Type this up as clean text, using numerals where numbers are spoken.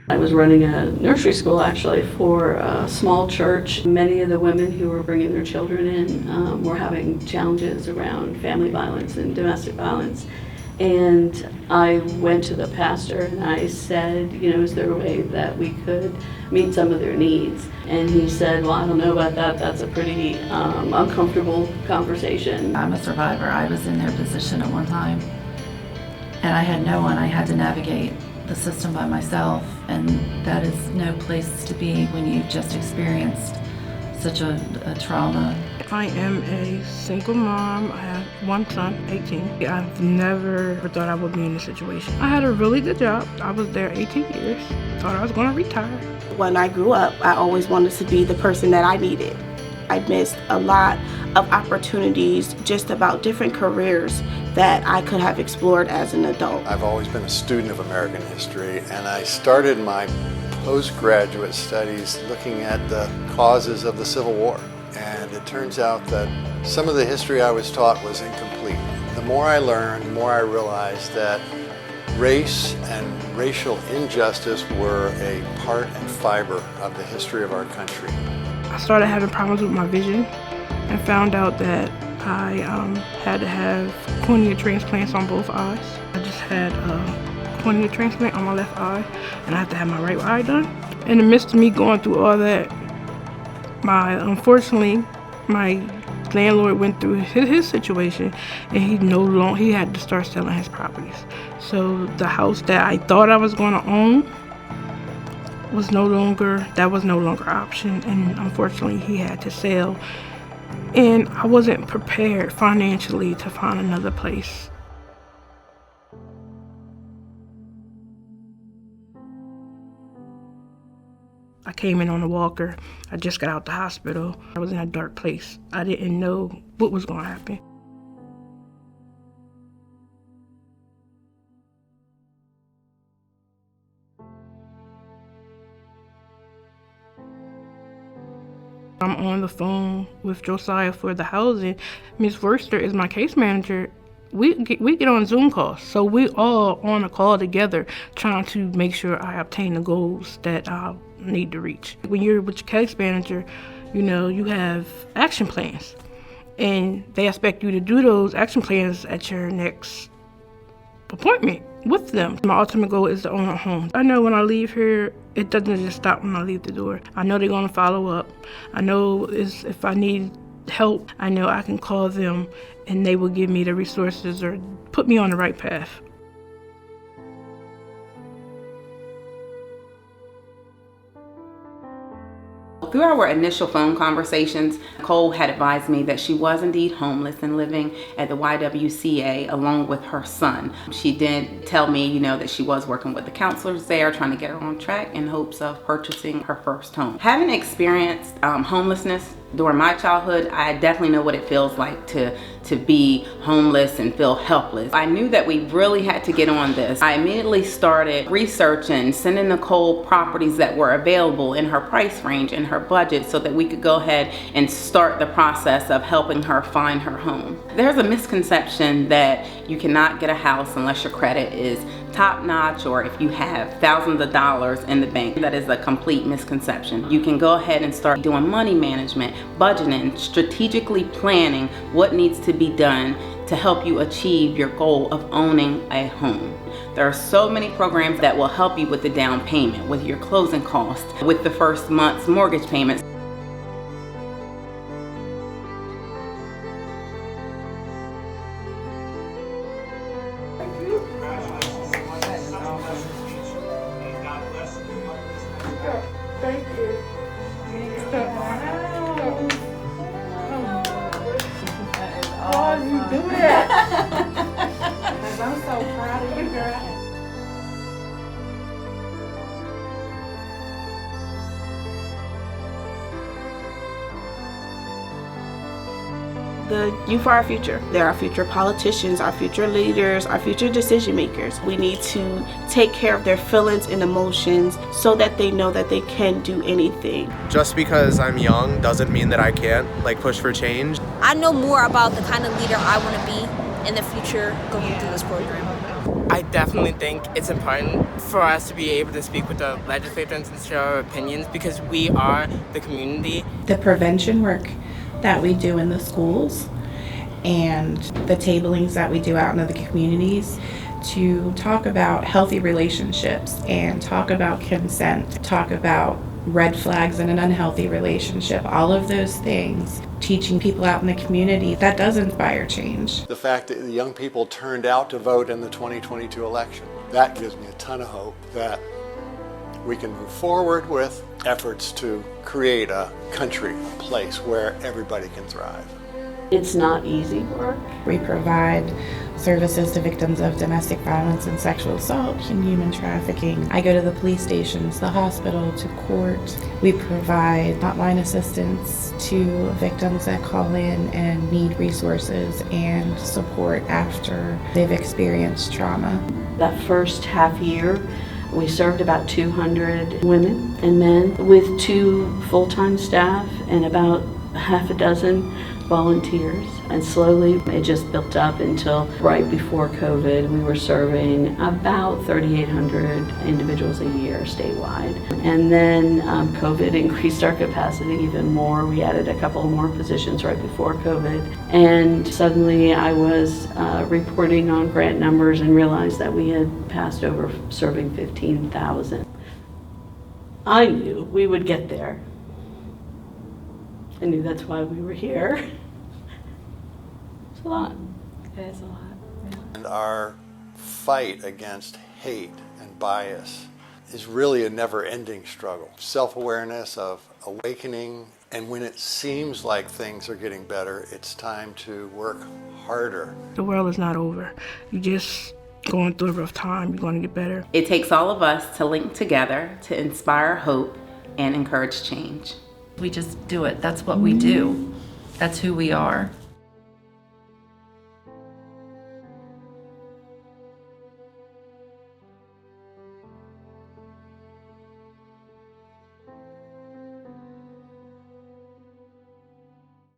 I was running a nursery school actually for a small church. Many of the women who were bringing their children in were having challenges around family violence and domestic violence. And I went to the pastor and I said, is there a way that we could meet some of their needs? And he said, well, I don't know about that. That's a pretty uncomfortable conversation. I'm a survivor. I was in their position at one time. And I had no one. I had to navigate the system by myself. And that is no place to be when you've just experienced such a trauma. I am a single mom. I have one son, 18. I've never thought I would be in this situation. I had a really good job. I was there 18 years. Thought I was going to retire. When I grew up, I always wanted to be the person that I needed. I missed a lot of opportunities just about different careers that I could have explored as an adult. I've always been a student of American history, and I started my postgraduate studies looking at the causes of the Civil War. And it turns out that some of the history I was taught was incomplete. The more I learned, the more I realized that race and racial injustice were a part and fiber of the history of our country. I started having problems with my vision and found out that I had to have cornea transplants on both eyes. I just had a cornea transplant on my left eye, and I have to have my right eye done. In the midst of me going through all that, unfortunately, my landlord went through his situation, and he had to start selling his properties. So the house that I thought I was going to own was no longer an option, and unfortunately he had to sell. And I wasn't prepared financially to find another place. I came in on a walker. I just got out the hospital. I was in a dark place. I didn't know what was going to happen. I'm on the phone with Josiah for the housing. Ms. Worster is my case manager. We get on Zoom calls, so we all on a call together trying to make sure I obtain the goals that I need to reach. When you're with your case manager, you have action plans, and they expect you to do those action plans at your next appointment with them. My ultimate goal is to own a home. I know when I leave here, it doesn't just stop when I leave the door. I know they're going to follow up. I know if I need help, I know I can call them and they will give me the resources or put me on the right path. Through our initial phone conversations, Nicole had advised me that she was indeed homeless and living at the YWCA along with her son. She did tell me, that she was working with the counselors there, trying to get her on track in hopes of purchasing her first home. Having experienced homelessness during my childhood, I definitely know what it feels like to be homeless and feel helpless. I knew that we really had to get on this. I immediately started researching, sending Nicole properties that were available in her price range and her budget so that we could go ahead and start the process of helping her find her home. There's a misconception that you cannot get a house unless your credit is top-notch or if you have thousands of dollars in the bank. That is a complete misconception. You can go ahead and start doing money management, budgeting, strategically planning what needs to be done to help you achieve your goal of owning a home. There are so many programs that will help you with the down payment, with your closing costs, with the first month's mortgage payments. Thank you. Oh, you do that. I'm so proud of you, girl. The youth are our future. They're our future politicians, our future leaders, our future decision makers. We need to take care of their feelings and emotions so that they know that they can do anything. Just because I'm young doesn't mean that I can't push for change. I know more about the kind of leader I want to be in the future going through this program? I definitely think it's important for us to be able to speak with the legislators and share our opinions because we are the community. The prevention work that we do in the schools and the tablings that we do out in the communities to talk about healthy relationships and talk about consent, talk about red flags in an unhealthy relationship, all of those things, teaching people out in the community, that does inspire change. The fact that the young people turned out to vote in the 2022 election, that gives me a ton of hope that we can move forward with efforts to create a country, a place where everybody can thrive. It's not easy work. We provide services to victims of domestic violence and sexual assault and human trafficking. I go to the police stations, the hospital, to court. We provide hotline assistance to victims that call in and need resources and support after they've experienced trauma. That first half year, we served about 200 women and men with 2 full-time staff and about half a dozen volunteers, and slowly it just built up until right before COVID we were serving about 3,800 individuals a year statewide. And then COVID increased our capacity even more. We added a couple more positions right before COVID, and suddenly I was reporting on grant numbers and realized that we had passed over serving 15,000. I knew we would get there. I knew that's why we were here. It's a lot. It is a lot. Yeah. And our fight against hate and bias is really a never-ending struggle. Self-awareness of awakening, and when it seems like things are getting better, it's time to work harder. The world is not over. You just going through a rough time. You're going to get better. It takes all of us to link together to inspire hope and encourage change. We just do it. That's what we do. That's who we are.